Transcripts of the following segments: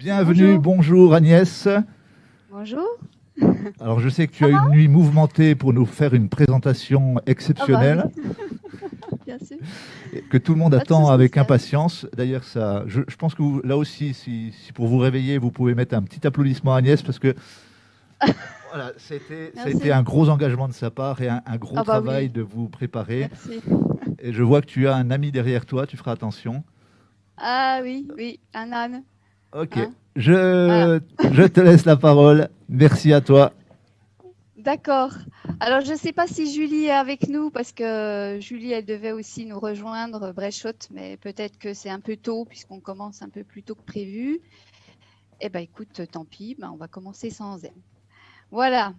Bienvenue, Bonjour. bonjour Agnès. Bonjour. Alors je sais que tu Ça as va? une nuit mouvementée pour nous faire une présentation Ah bah oui, exceptionnelle bien sûr. et que tout le monde Pas de attend soucis, avec Serge. impatience. D'ailleurs, je pense que là aussi, si pour vous réveiller, vous pouvez mettre un petit applaudissement à Agnès parce que voilà, ça a été Merci. un gros engagement de sa part et un gros Ah bah travail oui, de vous préparer. merci. Et je vois que tu as un ami derrière toi, tu feras attention. Ah oui, oui, un âne, Ok, hein. Voilà. je te laisse la parole. Merci à toi. D'accord. Alors, je ne sais pas si Julie est avec nous parce que Julie, elle devait aussi nous rejoindre, Bréchotte, mais peut-être que c'est un peu tôt puisqu'on commence un peu plus tôt que prévu. Eh ben, écoute, tant pis, ben, on va commencer sans elle. Voilà.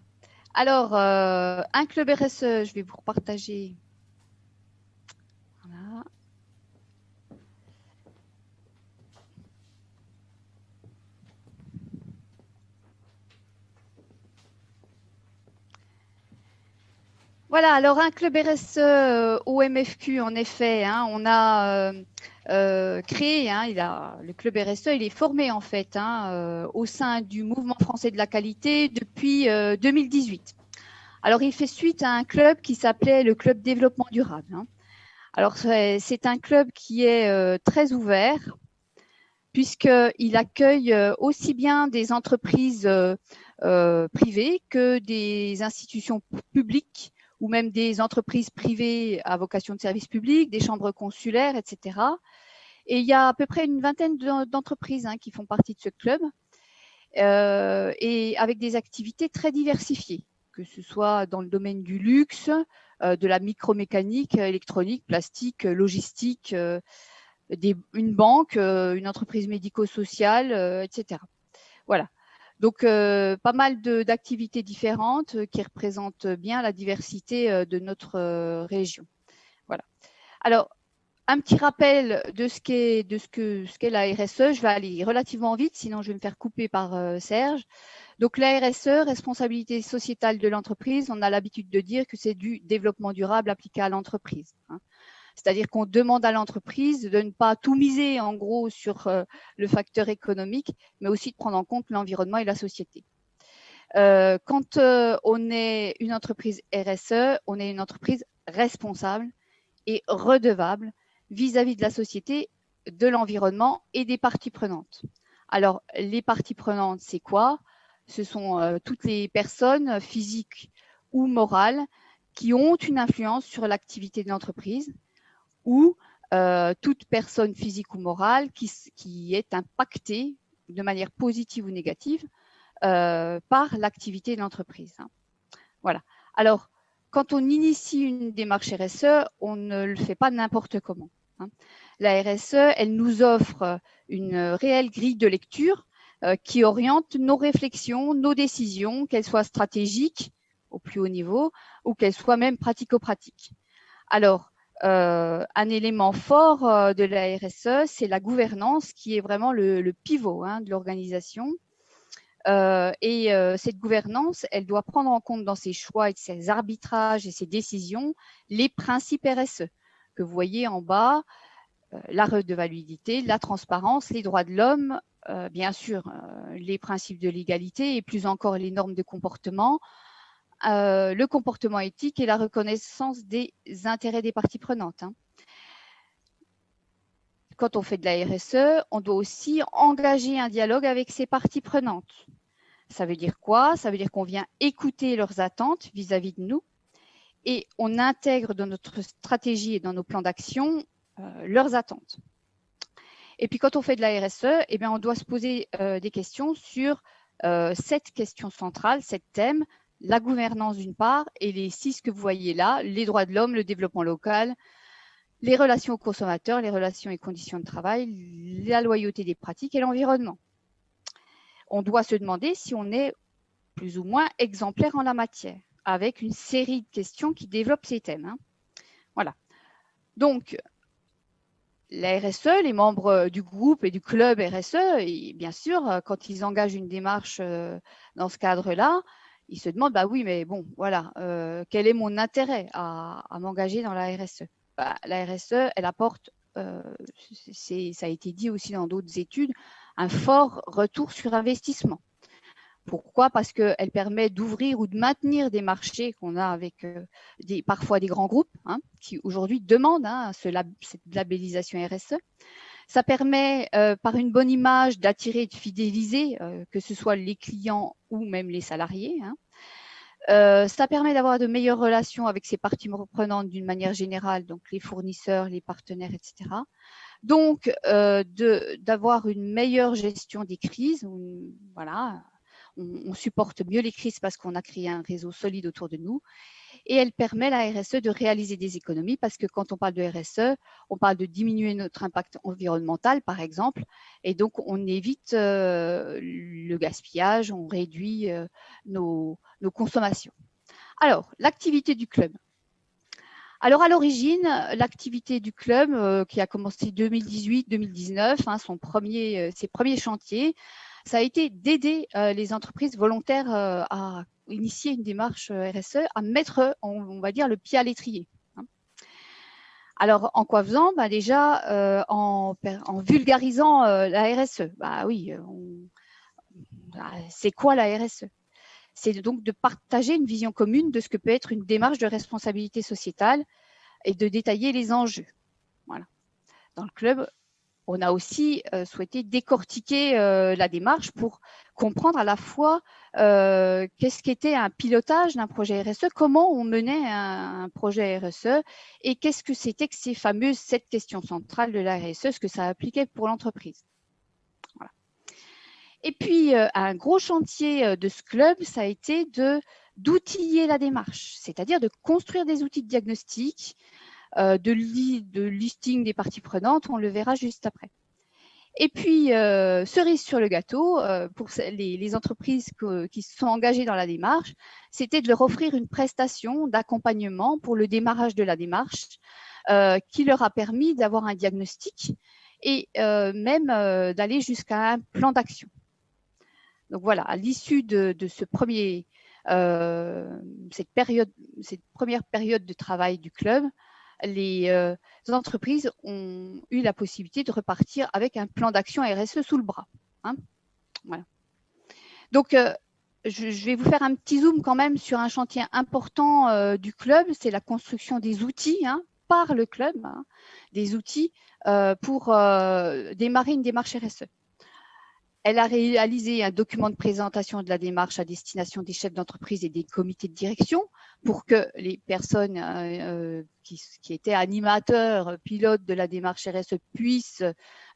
Alors, un club RSE, je vais vous repartager. Voilà. Voilà, alors un club RSE au MFQ, en effet, hein, on a créé, hein, le club RSE, il est formé en fait hein, au sein du Mouvement français de la qualité depuis 2018. Alors, il fait suite à un club qui s'appelait le Club Développement Durable, hein. Alors, c'est un club qui est très ouvert puisqu'il accueille aussi bien des entreprises privées que des institutions publiques ou même des entreprises privées à vocation de service public, des chambres consulaires, etc. Et il y a à peu près une vingtaine d'entreprises hein, qui font partie de ce club et avec des activités très diversifiées, que ce soit dans le domaine du luxe, de la micromécanique, électronique, plastique, logistique, une banque, une entreprise médico-sociale, etc. Voilà. Donc, pas mal d'activités différentes qui représentent bien la diversité de notre région. Voilà. Alors, un petit rappel de ce qu'est la RSE. Je vais aller relativement vite, sinon je vais me faire couper par Serge. Donc, la RSE, responsabilité sociétale de l'entreprise, on a l'habitude de dire que c'est du développement durable appliqué à l'entreprise, hein. C'est-à-dire qu'on demande à l'entreprise de ne pas tout miser en gros sur le facteur économique, mais aussi de prendre en compte l'environnement et la société. Quand on est une entreprise RSE, on est une entreprise responsable et redevable vis-à-vis de la société, de l'environnement et des parties prenantes. Alors, les parties prenantes, c'est quoi? Ce sont toutes les personnes physiques ou morales qui ont une influence sur l'activité de l'entreprise ou toute personne physique ou morale qui est impactée de manière positive ou négative par l'activité de l'entreprise, hein. Voilà. Alors, quand on initie une démarche RSE, on ne le fait pas n'importe comment, hein. La RSE, elle nous offre une réelle grille de lecture qui oriente nos réflexions, nos décisions, qu'elles soient stratégiques au plus haut niveau ou qu'elles soient même pratico-pratiques. Alors, un élément fort de la RSE, c'est la gouvernance qui est vraiment le pivot hein, de l'organisation. Cette gouvernance, elle doit prendre en compte dans ses choix et ses arbitrages et ses décisions les principes RSE que vous voyez en bas, la redevabilité, la transparence, les droits de l'homme, bien sûr, les principes de l'égalité et plus encore les normes de comportement, le comportement éthique et la reconnaissance des intérêts des parties prenantes, hein. Quand on fait de la RSE, on doit aussi engager un dialogue avec ses parties prenantes. Ça veut dire quoi? Ça veut dire qu'on vient écouter leurs attentes vis-à-vis de nous et on intègre dans notre stratégie et dans nos plans d'action leurs attentes. Et puis quand on fait de la RSE, eh bien, on doit se poser des questions sur cette question centrale, cette thème, la gouvernance d'une part et les 6 que vous voyez là, les droits de l'homme, le développement local, les relations aux consommateurs, les relations et conditions de travail, la loyauté des pratiques et l'environnement. On doit se demander si on est plus ou moins exemplaire en la matière, avec une série de questions qui développent ces thèmes, hein. Voilà. Donc, la RSE, les membres du groupe et du club RSE, et bien sûr, quand ils engagent une démarche dans ce cadre-là, ils se demandent, bah oui, mais bon, voilà, quel est mon intérêt à m'engager dans la RSE? Bah, la RSE, elle apporte, ça a été dit aussi dans d'autres études, un fort retour sur investissement. Pourquoi? Parce qu'elle permet d'ouvrir ou de maintenir des marchés qu'on a avec parfois des grands groupes qui aujourd'hui demandent cette labellisation RSE. Ça permet, par une bonne image, d'attirer et de fidéliser, que ce soit les clients ou même les salariés. Ça permet d'avoir de meilleures relations avec ses parties prenantes d'une manière générale, donc les fournisseurs, les partenaires, etc. Donc, d'avoir une meilleure gestion des crises. Voilà, on supporte mieux les crises parce qu'on a créé un réseau solide autour de nous. Et elle permet, la RSE, de réaliser des économies parce que quand on parle de RSE, on parle de diminuer notre impact environnemental, par exemple, et donc on évite le gaspillage, on réduit nos consommations. Alors, l'activité du club. Alors, à l'origine, l'activité du club, qui a commencé 2018-2019, ses premiers chantiers, ça a été d'aider les entreprises volontaires à initier une démarche RSE, à mettre, on va dire, le pied à l'étrier. Alors, en quoi faisant? Déjà, en vulgarisant la RSE. Oui, c'est quoi la RSE? C'est donc de partager une vision commune de ce que peut être une démarche de responsabilité sociétale et de détailler les enjeux. Voilà. Dans le club, on a aussi souhaité décortiquer la démarche pour comprendre à la fois qu'est-ce qu'était un pilotage d'un projet RSE, comment on menait un projet RSE et qu'est-ce que c'était que ces fameuses 7 questions centrales de la RSE, ce que ça appliquait pour l'entreprise. Voilà. Et puis, un gros chantier de ce club, ça a été d'outiller la démarche, c'est-à-dire de construire des outils de diagnostic, de listing des parties prenantes, on le verra juste après. Et puis, cerise sur le gâteau, pour les entreprises qui se sont engagées dans la démarche, c'était de leur offrir une prestation d'accompagnement pour le démarrage de la démarche, qui leur a permis d'avoir un diagnostic et même d'aller jusqu'à un plan d'action. Donc voilà, à l'issue de cette première période de travail du club, les entreprises ont eu la possibilité de repartir avec un plan d'action RSE sous le bras. Voilà. Donc, je vais vous faire un petit zoom quand même sur un chantier important du club, c'est la construction des outils par le club, des outils pour démarrer une démarche RSE. Elle a réalisé un document de présentation de la démarche à destination des chefs d'entreprise et des comités de direction pour que les personnes qui étaient animateurs, pilotes de la démarche RSE puissent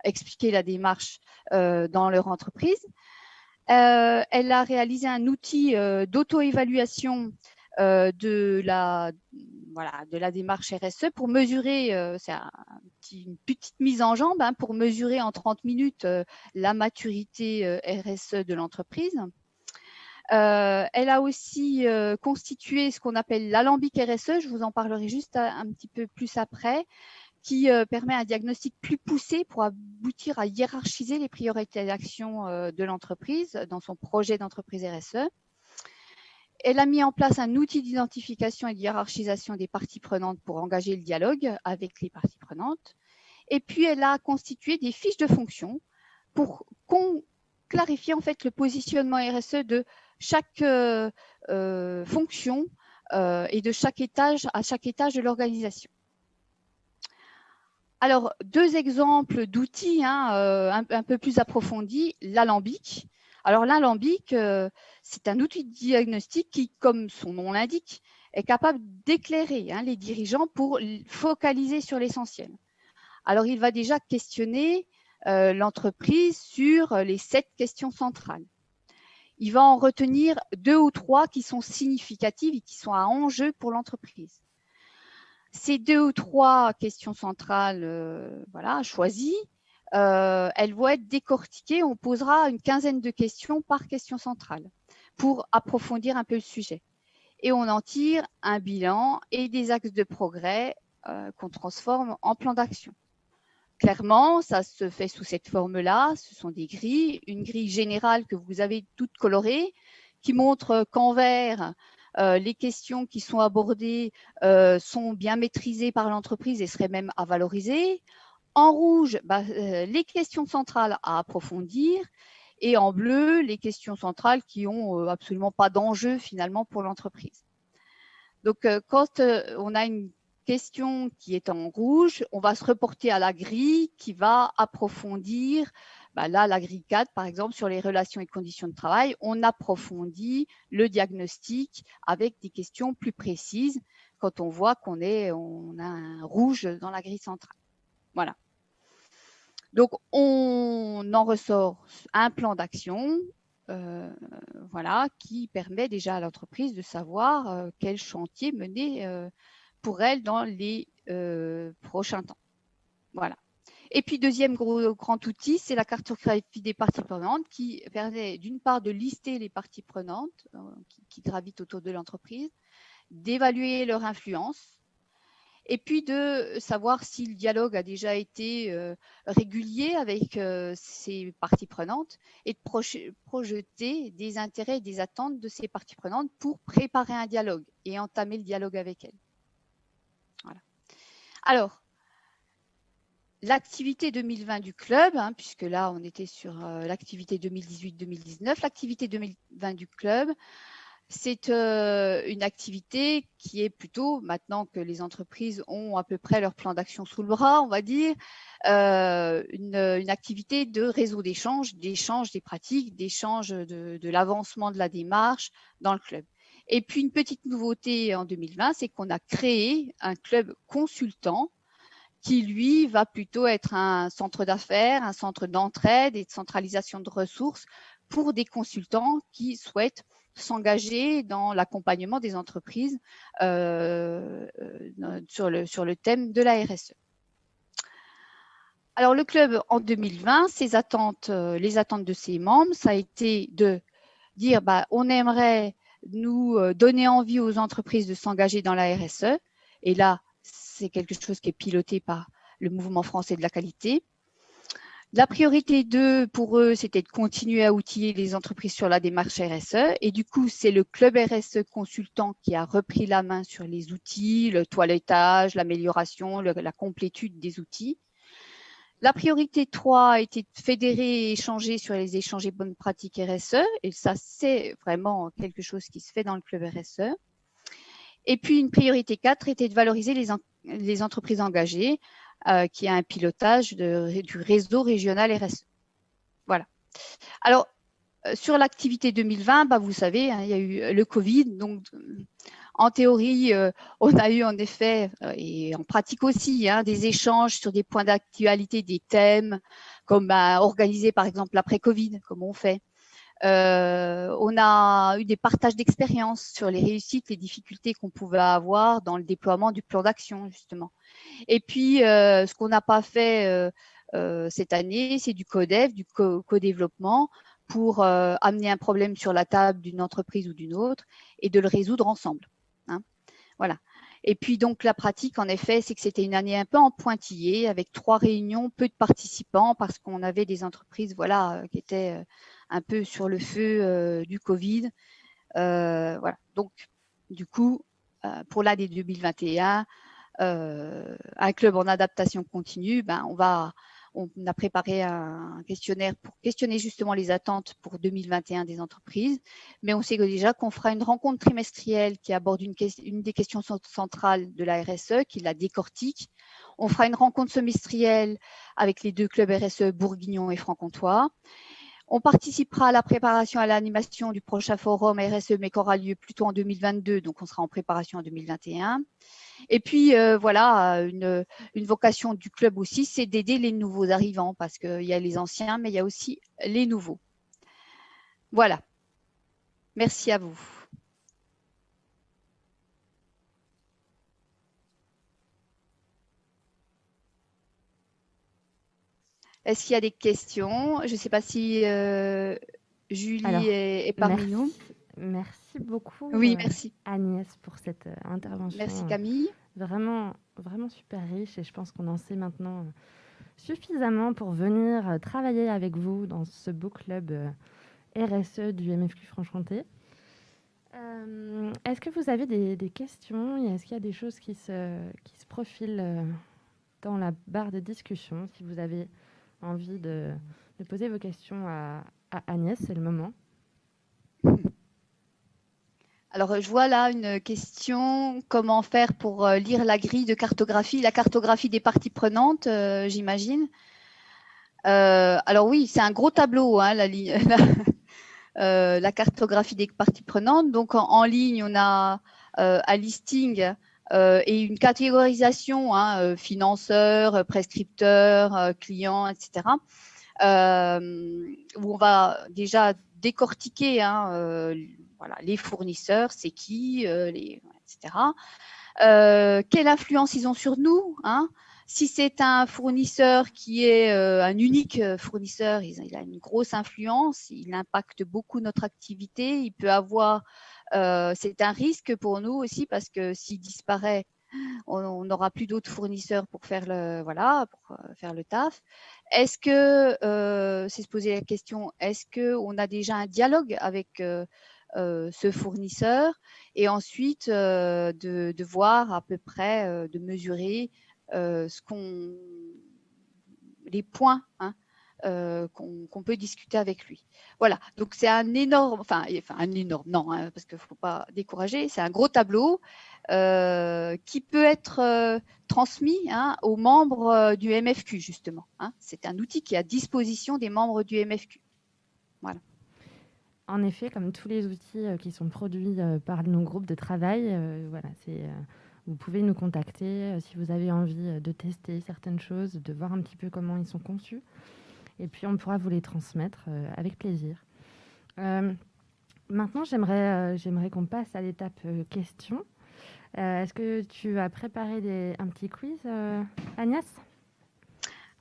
expliquer la démarche dans leur entreprise. Elle a réalisé un outil d'auto-évaluation de la démarche RSE pour mesurer, c'est une petite mise en jambe pour mesurer en 30 minutes la maturité RSE de l'entreprise. Elle a aussi constitué ce qu'on appelle l'alambic RSE, je vous en parlerai juste un petit peu plus après, qui permet un diagnostic plus poussé pour aboutir à hiérarchiser les priorités d'action de l'entreprise dans son projet d'entreprise RSE. Elle a mis en place un outil d'identification et de hiérarchisation des parties prenantes pour engager le dialogue avec les parties prenantes. Et puis, elle a constitué des fiches de fonction pour clarifier en fait le positionnement RSE de chaque fonction et de chaque étage à chaque étage de l'organisation. Alors, 2 exemples d'outils un peu plus approfondis, l'alambic. Alors, l'alambic, c'est un outil de diagnostic qui, comme son nom l'indique, est capable d'éclairer les dirigeants pour focaliser sur l'essentiel. Alors, il va déjà questionner l'entreprise sur les 7 questions centrales. Il va en retenir 2 ou 3 qui sont significatives et qui sont à enjeu pour l'entreprise. Ces 2 ou 3 questions centrales choisies, elles vont être décortiquées. On posera une quinzaine de questions par question centrale pour approfondir un peu le sujet. Et on en tire un bilan et des axes de progrès qu'on transforme en plan d'action. Clairement, ça se fait sous cette forme-là. Ce sont des grilles, une grille générale que vous avez toute colorée qui montre qu'en vert, les questions qui sont abordées sont bien maîtrisées par l'entreprise et seraient même à valoriser. En rouge, les questions centrales à approfondir. Et en bleu, les questions centrales qui ont absolument pas d'enjeu finalement pour l'entreprise. Donc, quand on a une question qui est en rouge, on va se reporter à la grille qui va approfondir. Là, la grille 4, par exemple, sur les relations et conditions de travail, on approfondit le diagnostic avec des questions plus précises quand on voit qu'on a un rouge dans la grille centrale. Voilà. Donc, on en ressort un plan d'action qui permet déjà à l'entreprise de savoir quel chantier mener pour elle dans les prochains temps. Voilà. Et puis, deuxième grand outil, c'est la cartographie des parties prenantes qui permet d'une part de lister les parties prenantes qui gravitent autour de l'entreprise, d'évaluer leur influence, et puis de savoir si le dialogue a déjà été régulier avec ces parties prenantes et de projeter des intérêts et des attentes de ces parties prenantes pour préparer un dialogue et entamer le dialogue avec elles. Voilà. Alors, l'activité 2020 du club, puisque là on était sur l'activité 2018-2019, l'activité 2020 du club, c'est une activité qui est plutôt, maintenant que les entreprises ont à peu près leur plan d'action sous le bras, on va dire, une activité de réseau d'échange des pratiques, d'échange de l'avancement de la démarche dans le club. Et puis une petite nouveauté en 2020, c'est qu'on a créé un club consultant qui, lui, va plutôt être un centre d'affaires, un centre d'entraide et de centralisation de ressources pour des consultants qui souhaitent s'engager dans l'accompagnement des entreprises sur le thème de la RSE. Alors, le club en 2020, les attentes de ses membres, ça a été de dire on aimerait nous donner envie aux entreprises de s'engager dans la RSE. Et là, c'est quelque chose qui est piloté par le mouvement français de la qualité. La priorité 2, pour eux, c'était de continuer à outiller les entreprises sur la démarche RSE. Et du coup, c'est le club RSE consultant qui a repris la main sur les outils, le toilettage, l'amélioration, la complétude des outils. La priorité 3 a été de fédérer et échanger sur les échanges et bonnes pratiques RSE. Et ça, c'est vraiment quelque chose qui se fait dans le club RSE. Et puis, une priorité 4 était de valoriser les entreprises engagées, qui a un pilotage du réseau régional RSE. Voilà. Alors, sur l'activité 2020, vous savez, il y a eu le Covid. Donc, en théorie, on a eu en effet, et en pratique aussi, des échanges sur des points d'actualité, des thèmes, comme organiser par exemple l'après-Covid, comme on fait. On a eu des partages d'expériences sur les réussites, les difficultés qu'on pouvait avoir dans le déploiement du plan d'action, justement. Et puis, ce qu'on n'a pas fait cette année, c'est du co-dev, du co-développement pour amener un problème sur la table d'une entreprise ou d'une autre et de le résoudre ensemble. Voilà. Et puis, donc, la pratique, en effet, c'est que c'était une année un peu en pointillé avec 3 réunions, peu de participants parce qu'on avait des entreprises qui étaient un peu sur le feu du Covid. Voilà. Donc, du coup, pour l'année 2021, un club en adaptation continue, on a préparé un questionnaire pour questionner justement les attentes pour 2021 des entreprises. Mais on sait déjà qu'on fera une rencontre trimestrielle qui aborde une des questions centrales de la RSE, qui la décortique. On fera une rencontre semestrielle avec les 2 clubs RSE bourguignons et franc-comtois. On participera à la préparation, à l'animation du prochain forum RSE, mais qui aura lieu plutôt en 2022, donc on sera en préparation en 2021. Et puis, une vocation du club aussi, c'est d'aider les nouveaux arrivants, parce qu'il y a les anciens, mais il y a aussi les nouveaux. Voilà. Merci à vous. Est-ce qu'il y a des questions? Je ne sais pas si Julie est parmi nous. Merci beaucoup, oui, merci. Agnès, pour cette intervention. Merci Camille. Vraiment, vraiment super riche, et je pense qu'on en sait maintenant suffisamment pour venir travailler avec vous dans ce beau club RSE du MFQ Franche-Comté. Est-ce que vous avez des questions? Est-ce qu'il y a des choses qui se profilent dans la barre de discussion. Si vous avez envie de poser vos questions à Agnès, c'est le moment. Alors, je vois là une question, comment faire pour lire la grille de cartographie, la cartographie des parties prenantes, j'imagine. Alors oui, c'est un gros tableau, hein, la cartographie des parties prenantes. Donc, en ligne, on a un listing et une catégorisation, hein, financeurs, prescripteurs, clients, etc. Où on va déjà décortiquer, hein, voilà, les fournisseurs, c'est qui, etc. Quelle influence ils ont sur nous, hein? Si c'est un fournisseur qui est un unique fournisseur, il a une grosse influence, il impacte beaucoup notre activité. Il peut avoir, c'est un risque pour nous aussi parce que s'il disparaît, on n'aura plus d'autres fournisseurs pour faire le taf. Est-ce que c'est se poser la question, est-ce que on a déjà un dialogue avec ce fournisseur et ensuite de voir à peu près, de mesurer les points, hein, qu'on peut discuter avec lui. Voilà, donc c'est un énorme, non, hein, parce qu'il ne faut pas décourager, c'est un gros tableau qui peut être transmis, hein, aux membres du MFQ, justement, hein. C'est un outil qui est à disposition des membres du MFQ. Voilà. En effet, comme tous les outils qui sont produits par nos groupes de travail, voilà, vous pouvez nous contacter si vous avez envie de tester certaines choses, de voir un petit peu comment ils sont conçus. Et puis, on pourra vous les transmettre avec plaisir. Maintenant, j'aimerais qu'on passe à l'étape questions. Est-ce que tu as préparé un petit quiz, Agnès ?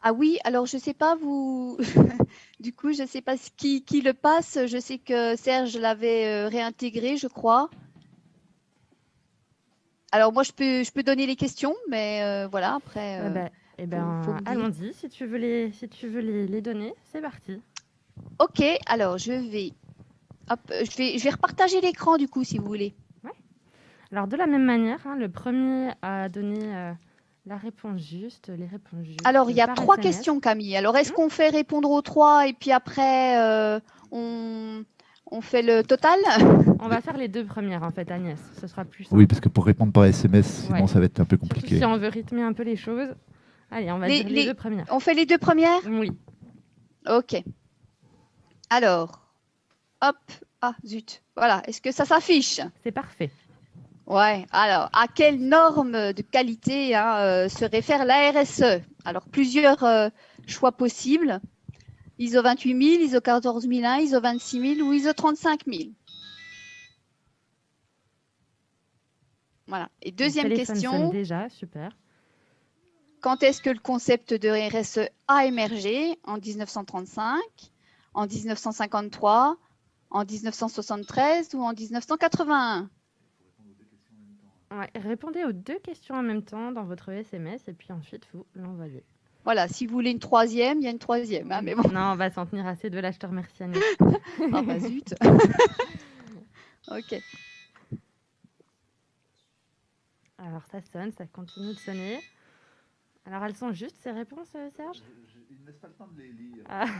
Ah oui, alors je ne sais pas, vous, du coup, je ne sais pas qui le passe. Je sais que Serge l'avait réintégré, je crois. Alors moi, je peux donner les questions, mais voilà, après. Faut me dire. Allons-y. Si tu veux les donner, c'est parti. Ok, alors je vais repartager l'écran du coup, si vous voulez. Ouais. Alors de la même manière, hein, le premier à donner la réponse juste, les réponses justes. Alors il y a 3 SMS. questions, Camille. Alors est-ce qu'on fait répondre aux 3 et puis après on fait le total? On va faire les 2 premières en fait, Agnès. Ce sera plus simple. Oui, parce que pour répondre par SMS, sinon ça va être un peu compliqué. Surtout si on veut rythmer un peu les choses. Allez, on va dire les 2 premières. On fait les 2 premières? Oui. Ok. Alors, hop, ah zut, voilà. Est-ce que ça s'affiche? C'est parfait. Ouais. Alors, à quelle norme de qualité, hein, se réfère la RSE? Alors, plusieurs choix possibles. ISO 28000, ISO 14001, ISO 26000 ou ISO 35000. Voilà. Et deuxième question. Sonne déjà, super. Quand est-ce que le concept de RSE a émergé? En 1935, en 1953, en 1973 ou en 1981? Ouais, répondez aux 2 questions en même temps dans votre SMS et puis ensuite vous l'envoyez. Voilà, si vous voulez une troisième, il y a une troisième. Hein, mais bon. Non, on va s'en tenir à ces 2 là, je te remercie, Agnès. Ah bah zut. Ok. Alors ça sonne, ça continue de sonner. Alors elles sont justes ces réponses, Serge? Il ne laisse pas le temps de les lire. Ah. Le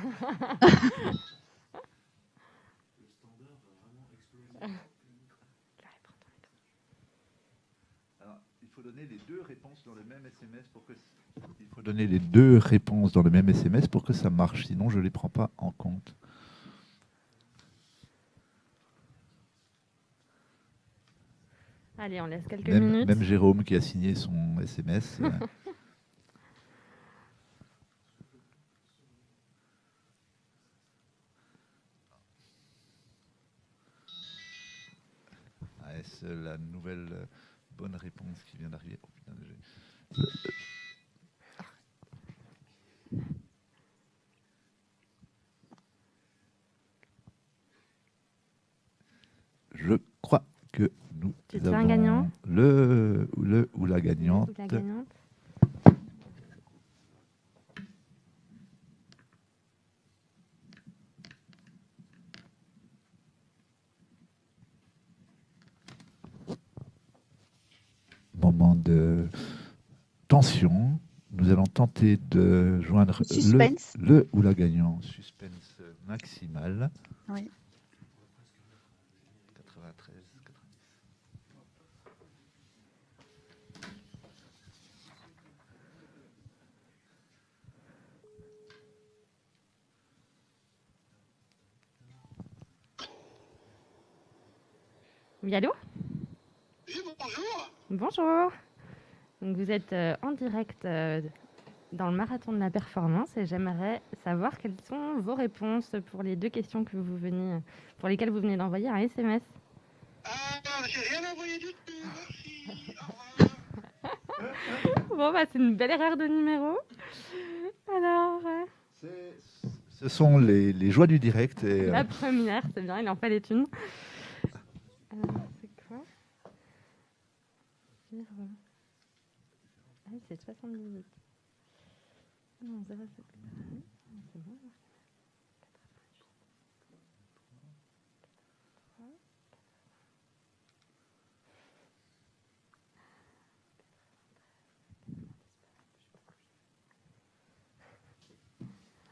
standard va vraiment exploser. Alors, il faut donner les 2 réponses dans le même SMS pour que... Il faut donner les 2 réponses dans le même SMS pour que ça marche, sinon je ne les prends pas en compte. Allez, on laisse quelques minutes. Même Jérôme qui a signé son SMS. Est-ce la nouvelle bonne réponse qui vient d'arriver? Oh, putain, je crois que nous avons un gagnant le ou la gagnante. La gagnante. Moment de tension. Nous allons tenter de joindre Suspense. le ou la gagnant. Suspense maximal. Oui. 93, 90. Oui, allô? Oui, bonjour. Bonjour. Donc vous êtes en direct dans le marathon de la performance et j'aimerais savoir quelles sont vos réponses pour les deux questions pour lesquelles vous venez d'envoyer un SMS. Ah, j'ai rien envoyé du tout, merci. Au revoir. Bon, bah, c'est une belle erreur de numéro. Alors, Ce sont les joies du direct. Et, la première, c'est bien, il en fallait une. Alors, c'est quoi? Ah, c'est 78. Non, 07. C'est bon.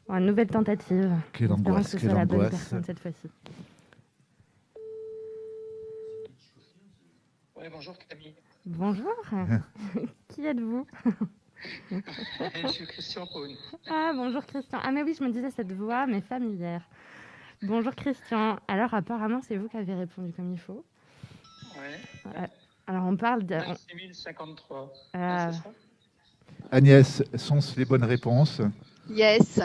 Bon, une nouvelle tentative. Quelle Espérons angoisse, que ce quelle soit la bonne angoisse. personne cette fois-ci. Oui, bonjour Camille. Bonjour. Qui êtes-vous? Je suis Christian Paune. Ah, bonjour Christian. Ah, mais oui, je me disais cette voix, mais familière. Bonjour Christian. Alors, apparemment, c'est vous qui avez répondu comme il faut. Ouais. Alors, on parle de... 6053. Ah, C'est ça? Agnès, sont-ce les bonnes réponses? Yes.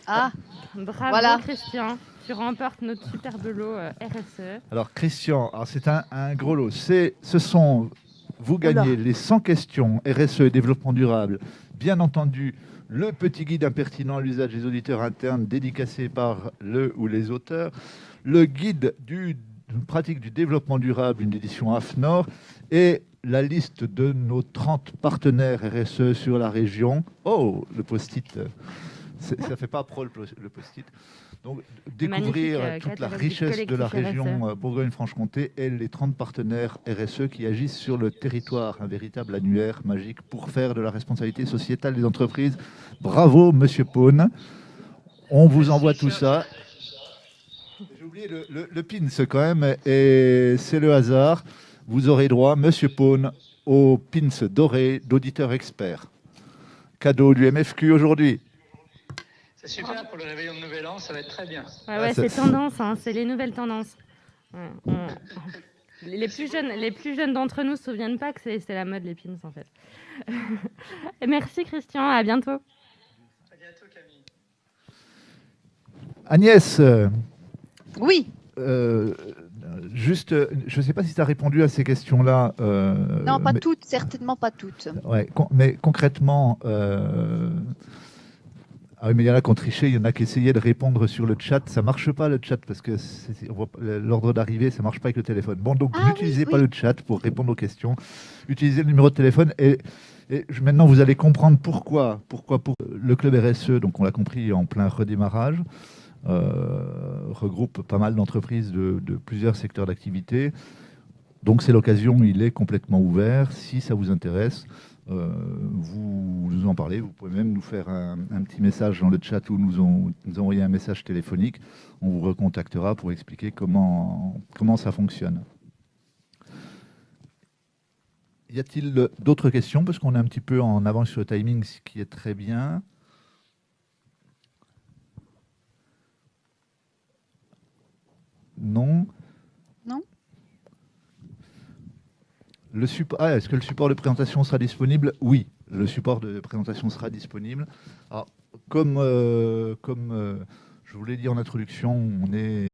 Ah, bravo Voilà. Christian. Tu remportes notre superbe lot RSE. Alors Christian, alors c'est un gros lot. Vous gagnez les 100 questions RSE et développement durable. Bien entendu, le petit guide impertinent à l'usage des auditeurs internes dédicacé par le ou les auteurs. Le guide pratique du développement durable, une édition AFNOR. Et la liste de nos 30 partenaires RSE sur la région. Oh, le post-it. Ça ne fait pas pro le post-it. Donc, découvrir Magnifique, toute la catalogue du richesse de la collectif région RSE. Bourgogne-Franche-Comté et les 30 partenaires RSE qui agissent sur le territoire. Un véritable annuaire magique pour faire de la responsabilité sociétale des entreprises. Bravo, Monsieur Paune. On vous envoie tout ça. J'ai oublié le pins quand même, et c'est le hasard. Vous aurez droit, Monsieur Paune, au pins doré d'auditeur expert. Cadeau du MFQ aujourd'hui. C'est super pour le réveillon de Nouvel An, ça va être très bien. Ouais, c'est tendance, hein, c'est les nouvelles tendances. Ouais, les plus jeunes d'entre nous ne se souviennent pas que c'est la mode, les pins, en fait. Merci Christian, à bientôt. À bientôt Camille. Agnès, oui. juste, je ne sais pas si tu as répondu à ces questions-là. Non, pas toutes, certainement pas toutes. Ouais, mais concrètement, ah oui, mais il y en a qui ont triché, il y en a qui essayaient de répondre sur le chat. Ça ne marche pas le chat parce que l'ordre d'arrivée, ça ne marche pas avec le téléphone. Bon, donc n'utilisez pas le chat pour répondre aux questions. Utilisez le numéro de téléphone et maintenant vous allez comprendre pourquoi pour le club RSE, donc on l'a compris, en plein redémarrage, regroupe pas mal d'entreprises de plusieurs secteurs d'activité. Donc c'est l'occasion, il est complètement ouvert. Si ça vous intéresse, vous nous en parlez. Vous pouvez même nous faire un petit message dans le chat ou nous envoyer un message téléphonique. On vous recontactera pour expliquer comment ça fonctionne. Y a-t-il d'autres questions? Parce qu'on est un petit peu en avance sur le timing, ce qui est très bien. Non. Non. Est-ce que le support de présentation sera disponible? Oui, le support de présentation sera disponible. Alors, comme je vous l'ai dit en introduction, on est